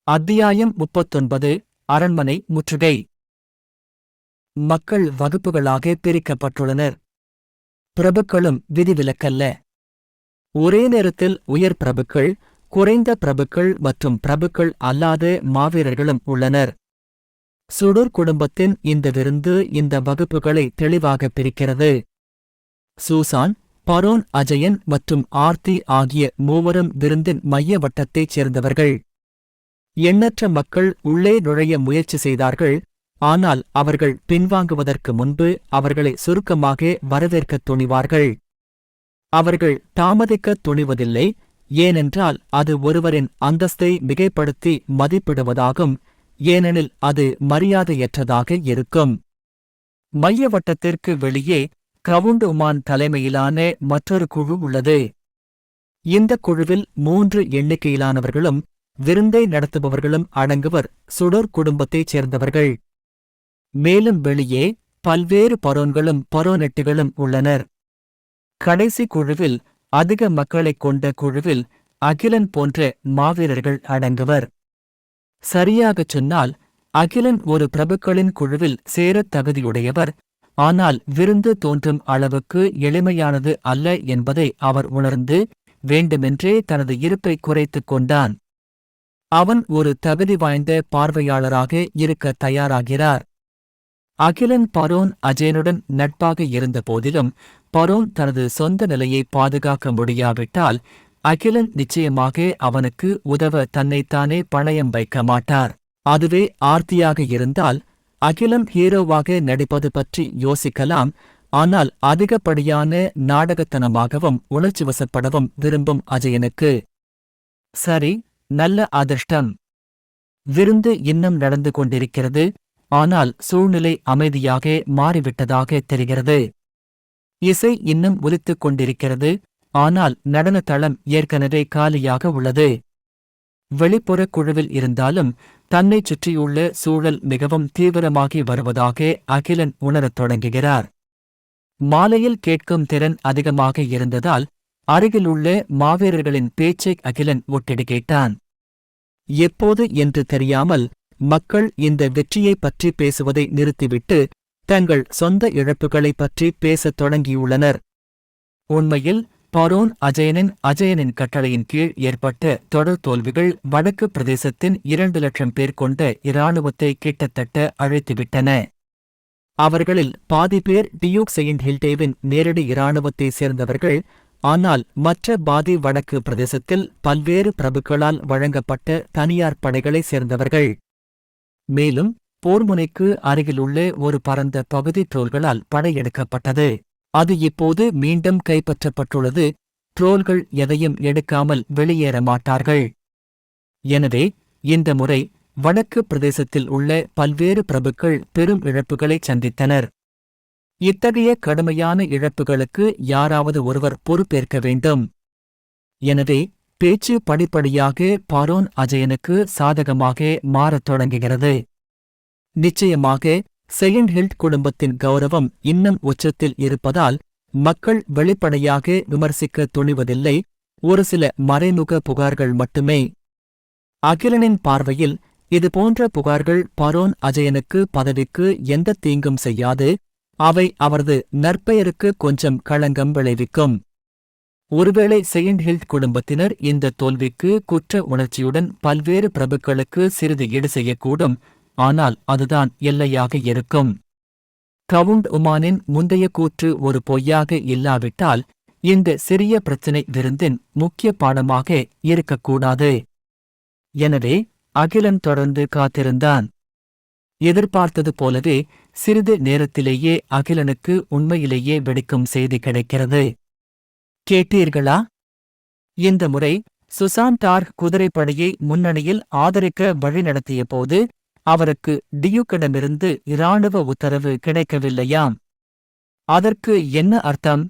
அத்தியாயம் 39 அரண்மனை முற்றுகை. மக்கள் வகுப்புகளாக பிரிக்கப்பட்டுள்ளனர். பிரபுக்களும் விதிவிலக்கல்ல. ஒரே நேரத்தில் உயர் பிரபுக்கள், குறைந்த பிரபுக்கள் மற்றும் பிரபுக்கள் அல்லாத மாவீரர்களும் உள்ளனர். சுடூர் குடும்பத்தின் இந்த விருந்து இந்த வகுப்புகளை தெளிவாக பிரிக்கிறது. சூசான், பரோன் அஜயன் மற்றும் ஆர்த்தி ஆகிய மூவரும் விருந்தின் மைய வட்டத்தைச் சேர்ந்தவர்கள். எண்ணற்ற மக்கள் உள்ளே நுழைய முயற்சி செய்தார்கள். ஆனால் அவர்கள் பின்வாங்குவதற்கு முன்பு அவர்களை சுருக்கமாக வரவேற்கத் துணிவார்கள். அவர்கள் தாமதிக்கத் துணிவதில்லை, ஏனென்றால் அது ஒருவரின் அந்தஸ்தை மிகைப்படுத்தி மதிப்பிடுவதாகும், ஏனெனில் அது மரியாதையற்றதாக இருக்கும். மைய வட்டத்திற்கு வெளியே கிரவுண்ட் உமான் தலைமையிலான மற்றொரு குழு உள்ளது. இந்த குழுவில் 3 எண்ணிக்கையிலானவர்களும் விருந்தை நடத்துபவர்களும் அடங்குவர். சுடோர் குடும்பத்தைச் சேர்ந்தவர்கள். மேலும் வெளியே பல்வேறு பரோன்களும் பரோனெட்டுகளும் உள்ளனர். கடைசி குழுவில், அதிக மக்களைக் கொண்ட குழுவில் அகிலன் போன்ற மாவீரர்கள் அடங்குவர். சரியாகச் சொன்னால் அகிலன் ஒரு பிரபுக்களின் குழுவில் சேரத் தகுதியுடையவர். ஆனால் விருந்து தோன்றும் அளவுக்கு எளிமையானது அல்ல என்பதை அவர் உணர்ந்து வேண்டுமென்றே தனது இருப்பை குறைத்துக் கொண்டான். அவன் ஒரு தகுதி வாய்ந்த பார்வையாளராக இருக்க தயாராகிறார். அகிலன் பரோன் அஜயனுடன் நட்பாக இருந்த போதிலும் பரோன் தனது சொந்த நிலையை பாதுகாக்க முடியாவிட்டால் அகிலன் நிச்சயமாக அவனுக்கு உதவ தன்னைத்தானே பணயம் வைக்க மாட்டார். அதுவே ஆர்த்தியாக இருந்தால் அகிலம் ஹீரோவாக நடிப்பது பற்றி யோசிக்கலாம். ஆனால் அதிகப்படியான நாடகத்தனமாகவும் உணர்ச்சிவசப்படவும் விரும்பும் அஜயனுக்கு சரி, நல்ல அதிர்ஷ்டம். விருந்து இன்னும் நடந்து கொண்டிருக்கிறது. ஆனால் சூழ்நிலை அமைதியாக மாறிவிட்டதாக தெரிகிறது. இசை இன்னும் ஒலித்துக் கொண்டிருக்கிறது. ஆனால் நடன தளம் ஏற்கனவே காலியாக உள்ளது. வெளிப்புற குழுவில் இருந்தாலும் தன்னைச் சுற்றியுள்ள சூழல் மிகவும் தீவிரமாகி வருவதாக அகிலன் உணரத் தொடங்குகிறார். மாலையில் கேட்கும் திறன் அதிகமாக இருந்ததால் அருகிலுள்ள மாவீரர்களின் பேச்சை அகிலன் ஒட்டிடு கேட்டான். எப்போது என்று தெரியாமல் மக்கள் இந்த வெற்றியைப் பற்றி பேசுவதை நிறுத்திவிட்டு தங்கள் சொந்த இழப்புகளைப் பற்றி பேசத் தொடங்கியுள்ளனர். உண்மையில் பரோன் அஜயனின் கட்டளையின் கீழ் ஏற்பட்ட தொடர் தோல்விகள் வடக்கு பிரதேசத்தின் 2 லட்சம் பேர் கொண்ட இராணுவத்தை கிட்டத்தட்ட அழைத்துவிட்டன. அவர்களில் பாதி பேர் டியூக் செயின்ட் ஹில்டேவின் நேரடி இராணுவத்தைச் சேர்ந்தவர்கள். ஆனால் மற்ற பாதி வடக்கு பிரதேசத்தில் பல்வேறு பிரபுக்களால் வழங்கப்பட்ட தனியார் படைகளைச் சேர்ந்தவர்கள். மேலும் போர்முனைக்கு அருகிலுள்ள ஒரு பரந்த பகுதி ட்ரோல்களால் படையெடுக்கப்பட்டது. அது இப்போது மீண்டும் கைப்பற்றப்பட்டுள்ளது. ட்ரோல்கள் எதையும் எடுக்காமல் வெளியேற மாட்டார்கள். எனவே இந்த முறை வடக்கு பிரதேசத்தில் உள்ள பல்வேறு பிரபுக்கள் பெரும் இழப்புகளைச் சந்தித்தனர். இத்தகைய கடுமையான இழப்புகளுக்கு யாராவது ஒருவர் பொறுப்பேற்க வேண்டும். எனவே பேச்சு படிப்படியாக பரோன் அஜயனுக்கு சாதகமாக மாறத் தொடங்குகிறது. நிச்சயமாக செயின்ட் ஹில்ட் குடும்பத்தின் கௌரவம் இன்னும் உச்சத்தில் இருப்பதால் மக்கள் வெளிப்படையாக விமர்சிக்க துணிவதில்லை. ஒரு சில மறைமுக புகார்கள் மட்டுமே. அகிலனின் பார்வையில் இதுபோன்ற புகார்கள் பரோன் அஜயனுக்கு பதவிக்கு எந்த தீங்கும் செய்யாது. அவை அவரது நற்பெயருக்கு கொஞ்சம் களங்கம் விளைவிக்கும். ஒருவேளை செயின்ட் ஹில்ட் குடும்பத்தினர் இந்த தோல்விக்கு குற்ற உணர்ச்சியுடன் பல்வேறு பிரபுக்களுக்கு சிறிது ஈடு செய்யக்கூடும். ஆனால் அதுதான் எல்லையாக இருக்கும். கிரவுண்ட் உமானின் முந்தைய கூற்று ஒரு பொய்யாக இல்லாவிட்டால் இந்த சிறிய பிரச்சினை விருந்தின் முக்கிய பாடமாக இருக்கக்கூடாது. எனவே அகிலன் தொடர்ந்து காத்திருந்தான். எதிர்பார்த்தது போலவே சிறிது நேரத்திலேயே அகிலனுக்கு உண்மையிலேயே வெடிக்கும் செய்தி கிடைக்கிறது. கேட்டீர்களா? இந்த முறை சுசான் குதிரைப்படையை முன்னணியில் ஆதரிக்க வழிநடத்திய போது அவருக்கு டியூக்கிடமிருந்து இராணுவ உத்தரவு கிடைக்கவில்லையாம். அதற்கு என்ன அர்த்தம்?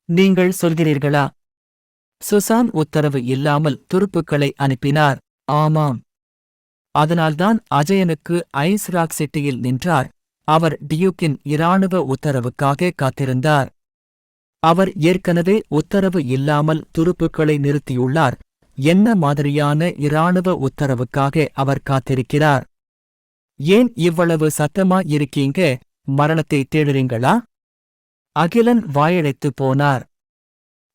நீங்கள் சொல்கிறீர்களா? சுசான் உத்தரவு இல்லாமல் துருப்புக்களை அனுப்பினார். ஆமாம். அதனால்தான் அஜயனுக்கு ஐஸ் ராக் சிட்டியில் நின்றார். அவர் டியூக்கின் இராணுவ உத்தரவுக்காக காத்திருந்தார். அவர் ஏற்கனவே உத்தரவு இல்லாமல் துருப்புக்களை நிறுத்தியுள்ளார். என்ன மாதிரியான இராணுவ உத்தரவுக்காக அவர் காத்திருக்கிறார்? ஏன் இவ்வளவு சத்தமா இருக்கீங்க? மரணத்தை தேடுறீங்களா? அகிலன் வாயடைத்துப் போனார்.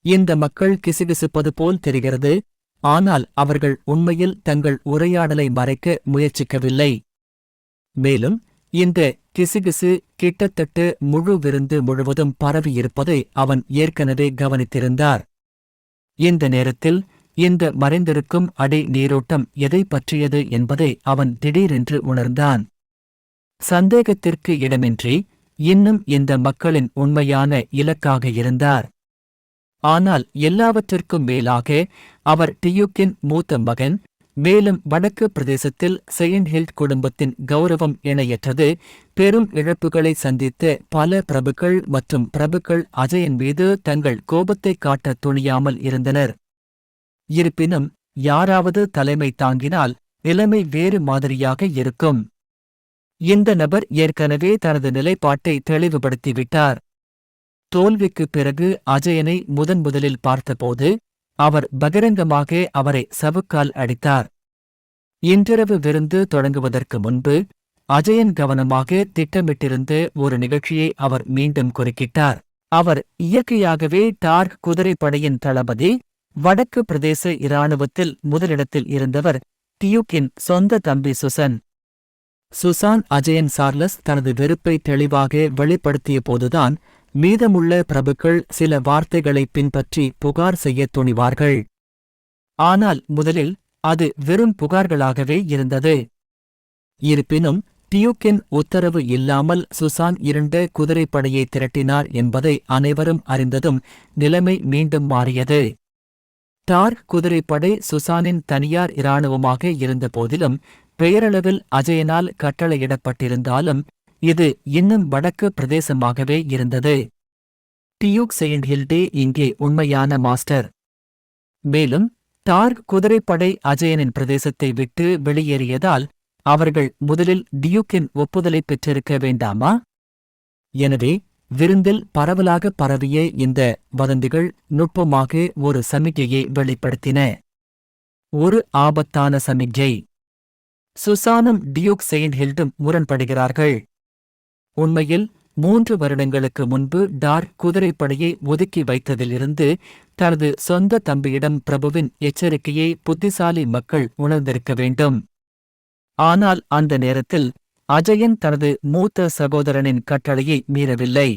இந்த மக்கள் கிசுகிசுப்பது போல் தெரிகிறது, ஆனால் அவர்கள் உண்மையில் தங்கள் உரையாடலை மறைக்க முயற்சிக்கவில்லை. மேலும் இந்த கிசுகிசு கிட்டத்தட்ட முழு விருந்து முழுவதும் பரவியிருப்பதை அவன் ஏற்கனவே கவனித்திருந்தார். இந்த நேரத்தில் இந்த மறைந்திருக்கும் அடி நீரோட்டம் எதை பற்றியது என்பதை அவன் திடீரென்று உணர்ந்தான். சந்தேகத்திற்கு இடமின்றி இன்னும் இந்த மக்களின் உண்மையான இலக்காக இருந்தார். ஆனால் எல்லாவற்றிற்கும் மேலாக அவர் டியூக்கின் மூத்த மகன். மேலும் வடக்கு பிரதேசத்தில் செயின்ட் குடும்பத்தின் கௌரவம் இணையற்றது. பெரும் இழப்புகளை சந்தித்த பல பிரபுக்கள் மற்றும் பிரபுக்கள் அஜயன் மீது தங்கள் கோபத்தை காட்ட துணியாமல் இருந்தனர். இருப்பினும் யாராவது தலைமை தாங்கினால் நிலைமை வேறு மாதிரியாக இருக்கும். இந்த நபர் ஏற்கனவே தனது நிலைப்பாட்டை தெளிவுபடுத்திவிட்டார். தோல்விக்குப் பிறகு அஜயனை முதலில் பார்த்தபோது அவர் பகிரங்கமாக அவரை சவுக்கால் அடித்தார். இன்றிரவு விருந்து தொடங்குவதற்கு முன்பு அஜயன் கவனமாக திட்டமிட்டிருந்த ஒரு நிகழ்ச்சியை அவர் மீண்டும் குறுக்கிட்டார். அவர் இயற்கையாகவே டார்க் குதிரைப்படையின் தளபதி, வடக்கு பிரதேச இராணுவத்தில் முதலிடத்தில் இருந்தவர், டியூக்கின் சொந்த தம்பி சுசன். சுசான் அஜயன் சார்லஸ் தனது வெறுப்பை தெளிவாக வெளிப்படுத்திய போதுதான் மீதமுள்ள பிரபுக்கள் சில வார்த்தைகளை பின்பற்றி புகார் செய்ய துணிவார்கள். ஆனால் முதலில் அது வெறும் புகார்களாகவே இருந்தது. இருப்பினும் டியூக்கின் உத்தரவு இல்லாமல் சுசான் 2 குதிரைப்படையை திரட்டினார் என்பதை அனைவரும் அறிந்ததும் நிலைமை மீண்டும் மாறியது. டார்க் குதிரைப்படை சுசானின் தனியார் இராணுவமாக இருந்த போதிலும் பெயரளவில் அஜயனால் கட்டளையிடப்பட்டிருந்தாலும் இது இன்னும் வடக்கு பிரதேசமாகவே இருந்தது. டியூக் செயின்ட் இங்கே உண்மையான மாஸ்டர். மேலும் டார்க் குதிரைப்படை அஜயனின் பிரதேசத்தை விட்டு வெளியேறியதால் அவர்கள் முதலில் டியூக்கின் ஒப்புதலை பெற்றிருக்க வேண்டாமா? எனவே விருந்தில் பரவலாக பரவிய இந்த வதந்திகள் நுட்பமாக ஒரு சமிக்கையை வெளிப்படுத்தின. ஒரு ஆபத்தான சமிக்ஞை. சுசானும் டியூக் செயின்ட் முரண்படுகிறார்கள். உண்மையில் 3 வருடங்களுக்கு முன்பு டார்க் குதிரைப்படையை ஒதுக்கி வைத்ததிலிருந்து தனது சொந்த தம்பியிடம் பிரபுவின் எச்சரிக்கையை புத்திசாலி மக்கள் உணர்ந்திருக்க வேண்டும். ஆனால் அந்த நேரத்தில் அஜயன் தனது மூத்த சகோதரனின் கட்டளையை மீறவில்லை.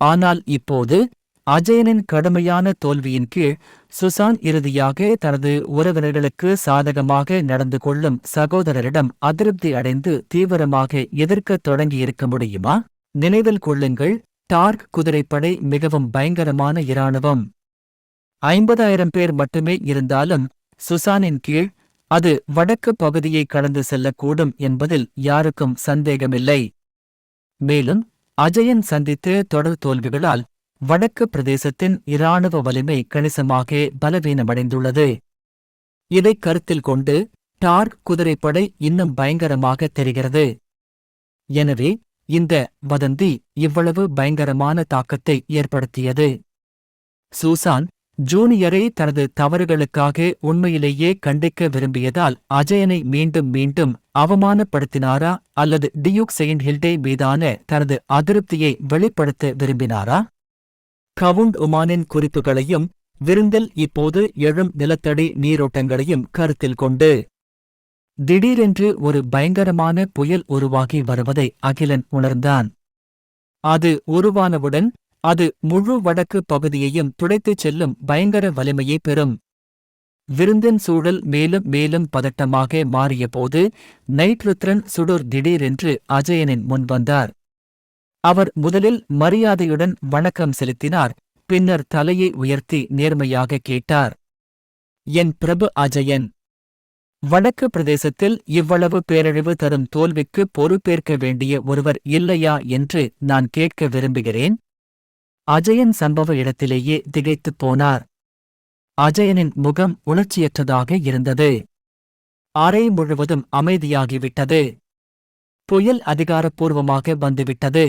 ஆனால் இப்போது அஜயனின் கடுமையான தோல்வியின் கீழ் சுசான் இறுதியாக தனது உறவினர்களுக்கு சாதகமாக நடந்து கொள்ளும் சகோதரரிடம் அதிருப்தி அடைந்து தீவிரமாக எதிர்க்கத் தொடங்கியிருக்க முடியுமா? நினைவில் கொள்ளுங்கள், டார்க் குதிரைப்படை மிகவும் பயங்கரமான இராணுவம். 50,000 பேர் மட்டுமே இருந்தாலும் சுசானின் கீழ் அது வடக்கு பகுதியை கடந்து செல்லக்கூடும் என்பதில் யாருக்கும் சந்தேகமில்லை. மேலும் அஜயன் சந்தித்த தொடர் தோல்விகளால் வடக்கு பிரதேசத்தின் இராணுவ வலிமை கணிசமாக பலவீனமடைந்துள்ளது. இதைக் கருத்தில் கொண்டு டார்க் குதிரைப்படை இன்னும் பயங்கரமாக தெரிகிறது. எனவே இந்த வதந்தி இவ்வளவு பயங்கரமான தாக்கத்தை ஏற்படுத்தியது. சூசான் ஜூனியரை தனது தவறுகளுக்காக உண்மையிலேயே கண்டிக்க விரும்பியதால் அஜயனை மீண்டும் மீண்டும் அவமானப்படுத்தினாரா அல்லது டியூக் செயின்ட் மீதான தனது அதிருப்தியை வெளிப்படுத்த விரும்பினாரா? கவுண்ட் உமானின் குறிப்புகளையும் விருந்தில் இப்போது எழும் நிலத்தடி நீரோட்டங்களையும் கருத்தில் கொண்டு திடீரென்று ஒரு பயங்கரமான புயல் உருவாகி வருவதை அகிலன் உணர்ந்தான். அது உருவானவுடன் அது முழு வடக்கு பகுதியையும் துடைத்துச் செல்லும் பயங்கர வலிமையை பெறும். விருந்தின் சூழல் மேலும் மேலும் பதட்டமாக மாறியபோது நைட்ருத்ரன் சுடூர் திடீரென்று அஜயனின் முன் வந்தார். அவர் முதலில் மரியாதையுடன் வணக்கம் செலுத்தினார். பின்னர் தலையை உயர்த்தி நேர்மையாக கேட்டார், என் பிரபு அஜயன், வடக்கு பிரதேசத்தில் இவ்வளவு பேரழிவு தரும் தோல்விக்கு பொறுப்பேற்க வேண்டிய ஒருவர் இல்லையா என்று நான் கேட்க விரும்புகிறேன். அஜயன் சம்பவ இடத்திலேயே திகைத்துப் போனார். அஜயனின் முகம் உணர்ச்சியற்றதாக இருந்தது. அறை முழுவதும் அமைதியாகிவிட்டது. புயல் அதிகாரப்பூர்வமாக வந்துவிட்டது.